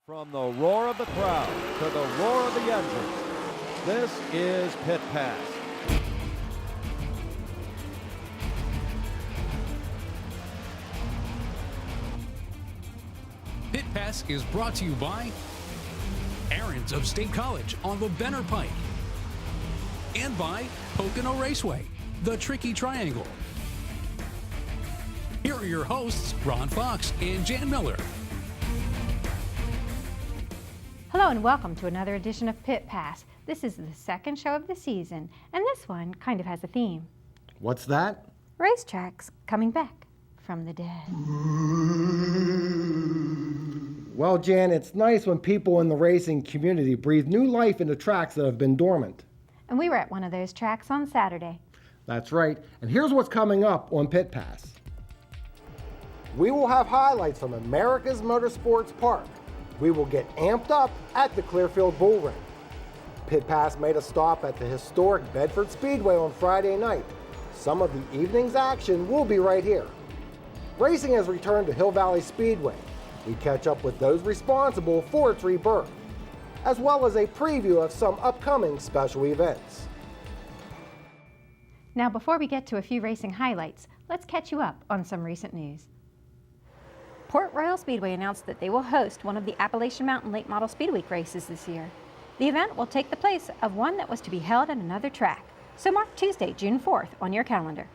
From the roar of the crowd to the roar of the engines, this is Pit Pass. Pit Pass is brought to you by Aaron's of State College on the Benner Pike and by Pocono Raceway, the Tricky Triangle. Here are your hosts, Ron Fox and Jan Miller. Hello and welcome to another edition of Pit Pass. This is the second show of the season, and this one kind of has a theme. What's that? Racetracks coming back from the dead. Well, Jan, it's nice when people in the racing community breathe new life into tracks that have been dormant. And we were at one of those tracks on Saturday. That's right, and here's what's coming up on Pit Pass. We will have highlights from America's Motorsports Park. We will get amped up at the Clearfield Bull Ring. Pit Pass made a stop at the historic Bedford Speedway on Friday night. Some of the evening's action will be right here. Racing has returned to Hill Valley Speedway. We catch up with those responsible for its rebirth, as well as a preview of some upcoming special events. Now, before we get to a few racing highlights, let's catch you up on some recent news. Port Royal Speedway announced that they will host one of the Appalachian Mountain Late Model Speed Week races this year. The event will take the place of one that was to be held at another track, so mark Tuesday, June 4th on your calendar.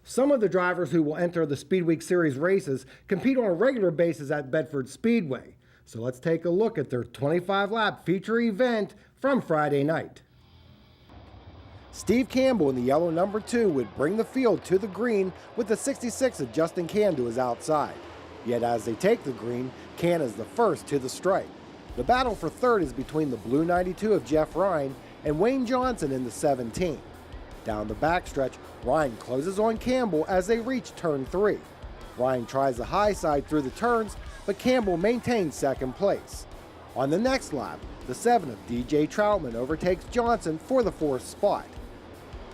Some of the drivers who will enter the Speed Week Series races compete on a regular basis at Bedford Speedway. So let's take a look at their 25-lap feature event from Friday night. Steve Campbell in the yellow number 2 would bring the field to the green with the 66 of Justin Can to his outside. Yet as they take the green, Can is the first to the stripe. The battle for third is between the blue 92 of Jeff Ryan and Wayne Johnson in the 17. Down the backstretch, Ryan closes on Campbell as they reach turn 3. Ryan tries the high side through the turns, but Campbell maintains second place. On the next lap, the 7 of DJ Troutman overtakes Johnson for the 4th spot.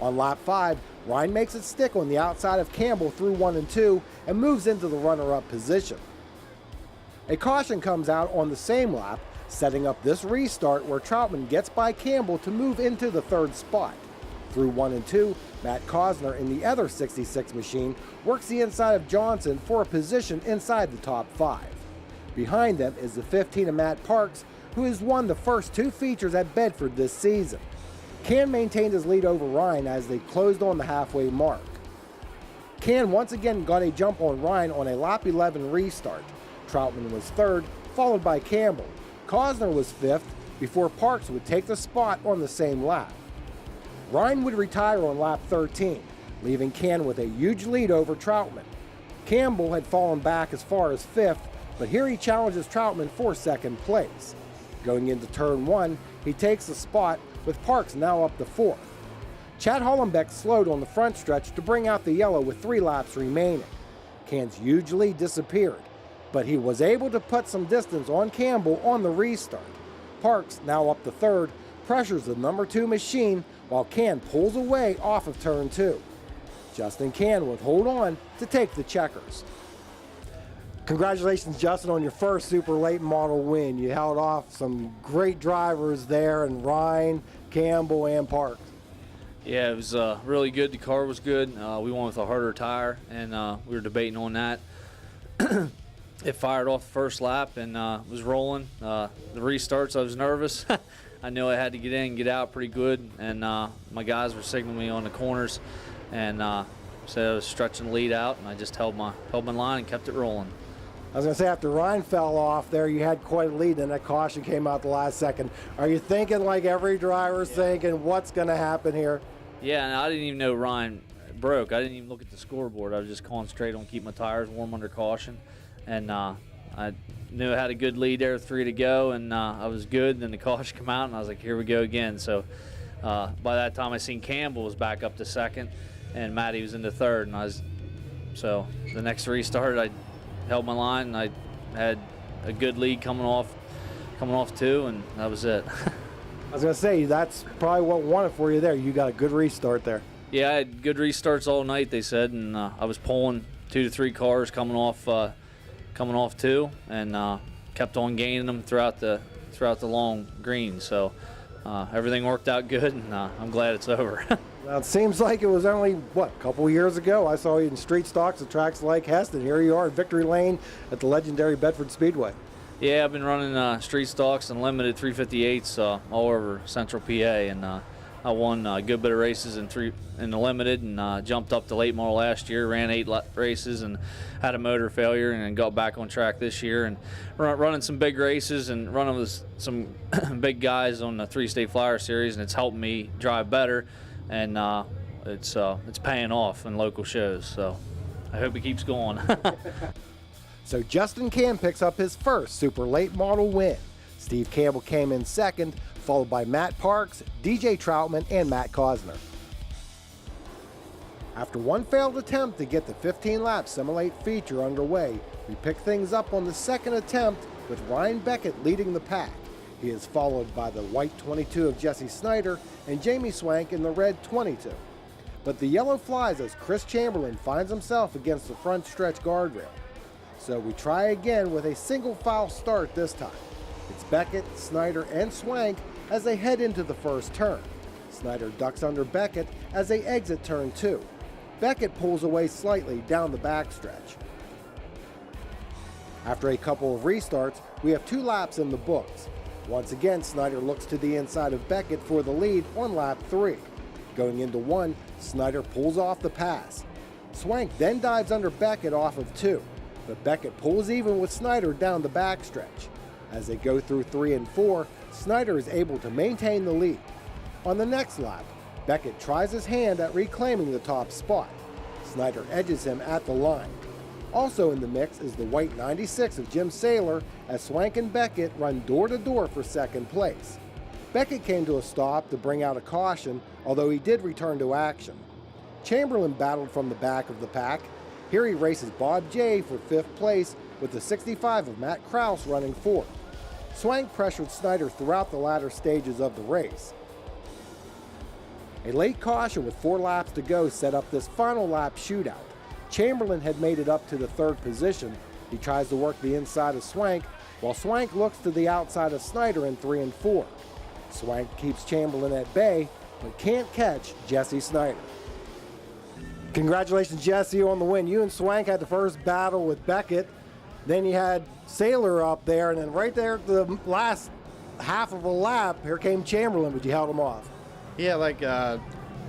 On lap 5, Ryan makes it stick on the outside of Campbell through 1 and 2 and moves into the runner-up position. A caution comes out on the same lap, setting up this restart where Troutman gets by Campbell to move into the 3rd spot. Through 1 and 2, Matt Cosner in the other 66 machine works the inside of Johnson for a position inside the top 5. Behind them is the 15 of Matt Parks, who has won the first 2 features at Bedford this season. Can maintained his lead over Ryan as they closed on the halfway mark. Can once again got a jump on Ryan on a lap 11 restart. Troutman was 3rd, followed by Campbell. Cosner was 5th, before Parks would take the spot on the same lap. Ryan would retire on lap 13, leaving Can with a huge lead over Troutman. Campbell had fallen back as far as 5th, but here he challenges Troutman for 2nd place. Going into turn 1, he takes the spot, with Parks now up to 4th. Chad Hollenbeck slowed on the front stretch to bring out the yellow with 3 laps remaining. Can's huge lead disappeared, but he was able to put some distance on Campbell on the restart. Parks, now up to 3rd, pressures the number 2 machine while Can pulls away off of turn 2. Justin Can would hold on to take the checkers. Congratulations, Justin, on your first super late model win. You held off some great drivers there, and Ryan, Campbell, and Parks. Yeah, it was really good. The car was good. We went with a harder tire, and we were debating on that. It fired off the first lap and was rolling. The restarts, I was nervous. I knew I had to get in and get out pretty good, and my guys were signaling me on the corners, and said I was stretching the lead out, and I just held my line and kept it rolling. I was going to say, after Ryan fell off there, you had quite a lead, and that caution came out the last second. Are you thinking like every driver's thinking, what's going to happen here? Yeah, and I didn't even know Ryan broke. I didn't even look at the scoreboard. I was just concentrating on keeping my tires warm under caution. And I knew I had a good lead there, 3 to go, and I was good. Then the caution came out, and I was like, here we go again. So by that time, I seen Campbell was back up to 2nd, and Matty was into 3rd. And so the next restart, I held my line, and I had a good lead coming off 2, and that was it. I was going to say, that's probably what won it for you there. You got a good restart there. Yeah, I had good restarts all night, they said, and I was pulling 2 to 3 cars coming off 2, and kept on gaining them throughout the long green. So everything worked out good, and I'm glad it's over. Well, it seems like it was only, what, a couple years ago I saw you in street stocks at tracks like Heston. Here you are at Victory Lane at the legendary Bedford Speedway. Yeah, I've been running street stocks and limited 358s all over Central PA, and I won a good bit of races in the limited, and jumped up to late model last year, ran 8 races and had a motor failure, and then got back on track this year and running some big races and running with some big guys on the 3-state flyer series, and it's helped me drive better, and it's paying off in local shows, so I hope it keeps going. So Justin Cam picks up his first super late model win. Steve Campbell came in second, followed by Matt Parks, DJ Troutman, and Matt Cosner. After one failed attempt to get the 15-lap Simulate feature underway, we pick things up on the second attempt with Ryan Beckett leading the pack. He is followed by the white 22 of Jesse Snyder and Jamie Swank in the red 22. But the yellow flies as Chris Chamberlain finds himself against the front stretch guardrail. So we try again with a single foul start this time. It's Beckett, Snyder, and Swank as they head into the first turn. Snyder ducks under Beckett as they exit turn 2. Beckett pulls away slightly down the backstretch. After a couple of restarts, we have 2 laps in the books. Once again, Snyder looks to the inside of Beckett for the lead on lap 3. Going into 1, Snyder pulls off the pass. Swank then dives under Beckett off of 2, but Beckett pulls even with Snyder down the backstretch. As they go through 3 and 4, Snyder is able to maintain the lead. On the next lap, Beckett tries his hand at reclaiming the top spot. Snyder edges him at the line. Also in the mix is the white 96 of Jim Saylor as Swank and Beckett run door-to-door for second place. Beckett came to a stop to bring out a caution, although he did return to action. Chamberlain battled from the back of the pack. Here he races Bob J for 5th place with the 65 of Matt Krause running 4th. Swank pressured Snyder throughout the latter stages of the race. A late caution with 4 laps to go set up this final lap shootout. Chamberlain had made it up to the 3rd position. He tries to work the inside of Swank, while Swank looks to the outside of Snyder in 3 and 4. Swank keeps Chamberlain at bay, but can't catch Jesse Snyder. Congratulations, Jesse, on the win. You and Swank had the first battle with Beckett. Then you had Saylor up there, and then right there at the last half of a lap, here came Chamberlain, but you held him off. Yeah,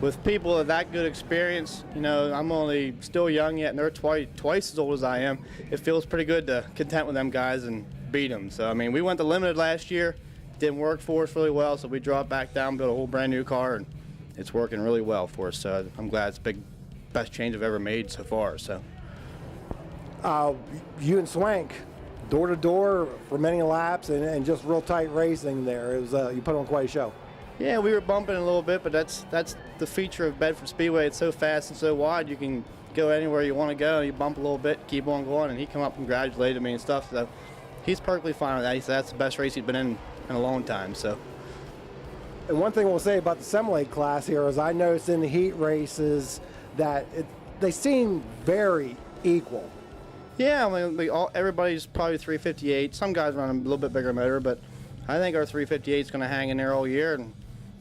with people of that good experience, I'm only still young yet, and they're twice as old as I am. It feels pretty good to contend with them guys and beat them. So, we went to limited last year. Didn't work for us really well, so we dropped back down, built a whole brand new car, and it's working really well for us. So I'm glad it's the best change I've ever made so far. So. You and Swank, door to door for many laps, and just real tight racing there. It was you put on quite a show. Yeah, we were bumping a little bit, but that's the feature of Bedford Speedway. It's so fast and so wide, you can go anywhere you want to go. You bump a little bit, keep on going, and he come up and congratulated me and stuff. So he's perfectly fine with that. He said that's the best race he's been in a long time. So. And one thing we'll say about the Simulate class here is I noticed in the heat races that they seem very equal. Yeah, everybody's probably 358. Some guys run a little bit bigger motor, but I think our 358 is going to hang in there all year. And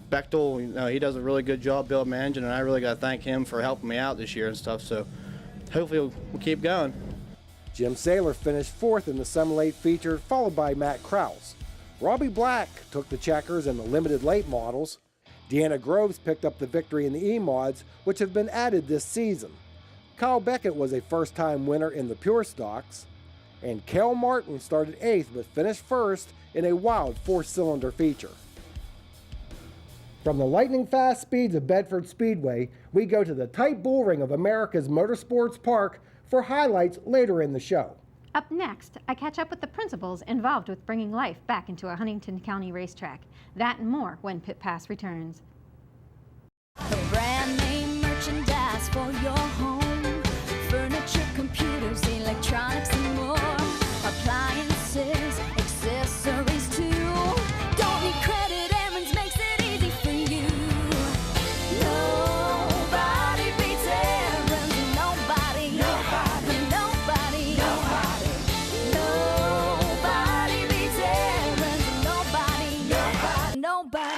Bechtel, he does a really good job building my engine, and I really got to thank him for helping me out this year and stuff. So hopefully we'll keep going. Jim Saylor finished 4th in the Simulate feature, followed by Matt Krause. Robbie Black took the checkers in the limited late models. Deanna Groves picked up the victory in the E-mods, which have been added this season. Kyle Beckett was a first-time winner in the pure stocks, and Kel Martin started 8th but finished 1st in a wild 4-cylinder feature. From the lightning-fast speeds of Bedford Speedway, we go to the tight bullring of America's Motorsports Park for highlights later in the show. Up next, I catch up with the principals involved with bringing life back into a Huntington County racetrack. That and more when Pit Pass returns. Brand name merchandise for your home, furniture, computers, electronics, and more. Appliances, accessories too. Don't need credit, Aaron's makes it easy for you. Nobody beats Aaron's. Nobody. Nobody. Nobody. Nobody. Nobody nobody.